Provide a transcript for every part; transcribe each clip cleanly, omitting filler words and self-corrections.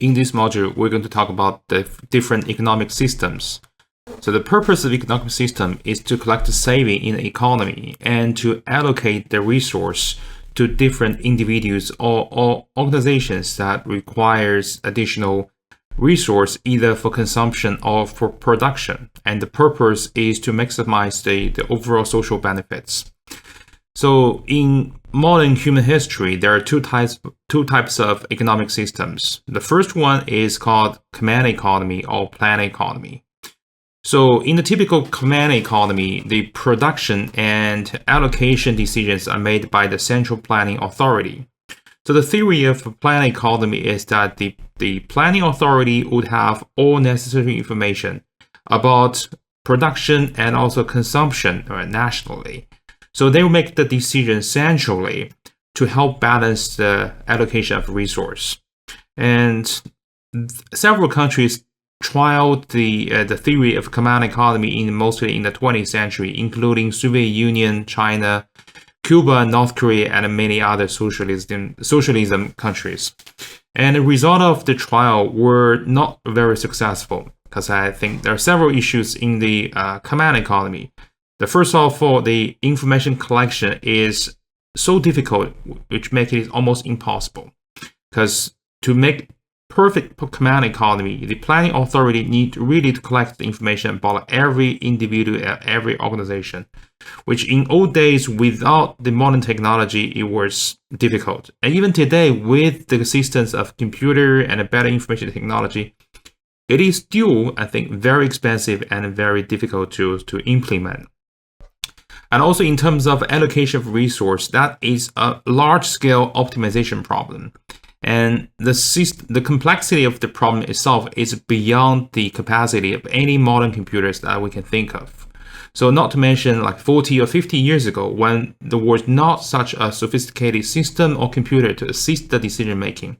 In this module, we're going to talk about the different economic systems. So the purpose of economic system is to collect the saving in the economy and to allocate the resource to different individuals or organizations that requires additional resource either for consumption or for production. And the purpose is to maximize the overall social benefits. So in modern human history, there are two types of economic systems. The first one is called command economy or plan economy. So in the typical command economy, the production and allocation decisions are made by the central planning authority. So the theory of plan economy is that the planning authority would have all necessary information about production and also consumption nationally. So they will make the decision centrally to help balance the allocation of resource. And several countries trialed the theory of command economy mostly in the 20th century, including Soviet Union, China, Cuba, North Korea, and many other socialism countries. And the result of the trial were not very successful because I think there are several issues in the command economy. The first of all, the information collection is so difficult, which makes it almost impossible. Because to make perfect command economy, the planning authority need really to collect the information about every individual and every organization, which in old days, without the modern technology, it was difficult. And even today, with the assistance of computer and a better information technology, it is still, I think, very expensive and very difficult to implement. And also in terms of allocation of resource, that is a large-scale optimization problem. And the complexity of the problem itself is beyond the capacity of any modern computers that we can think of. So not to mention like 40 or 50 years ago, when there was not such a sophisticated system or computer to assist the decision making.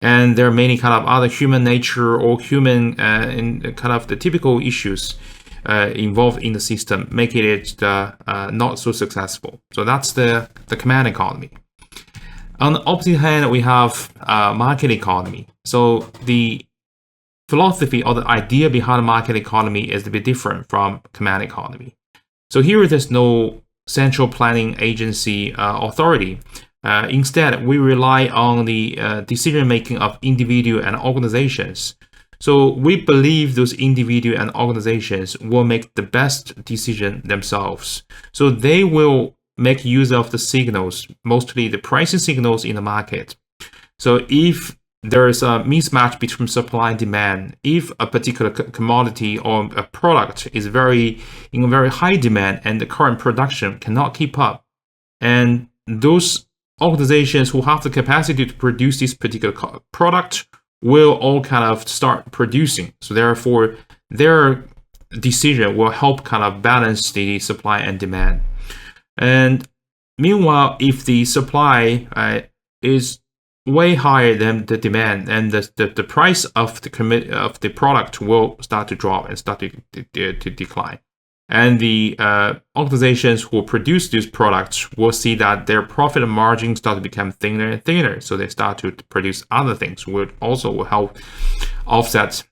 And there are many kind of other human nature or human and kind of the typical issues involved in the system, making it not so successful. So that's the command economy. On the opposite hand, we have market economy. So the philosophy or the idea behind market economy is a bit different from command economy. So here there's no central planning agency authority. Instead, we rely on the decision making of individual and organizations. So we believe those individuals and organizations will make the best decision themselves. So they will make use of the signals, mostly the pricing signals in the market. So if there is a mismatch between supply and demand, if a particular commodity or a product is in a very high demand and the current production cannot keep up, and those organizations who have the capacity to produce this particular product will all kind of start producing. So therefore, their decision will help kind of balance the supply and demand. And meanwhile, if the supply is way higher than the demand, and the price of the product will start to drop and start to decline. And the organizations who produce these products will see that their profit margins start to become thinner and thinner. So they start to produce other things, which also will help offset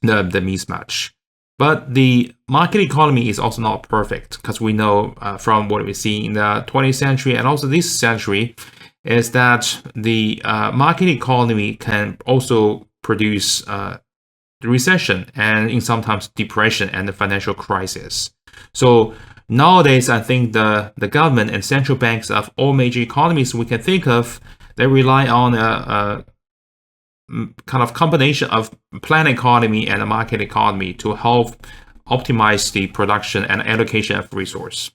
the mismatch. But the market economy is also not perfect, because we know from what we see in the 20th century and also this century is that the market economy can also produce recession and in sometimes depression and the financial crisis. So nowadays, I think the government and central banks of all major economies we can think of, they rely on a kind of combination of plan economy and a market economy to help optimize the production and allocation of resource.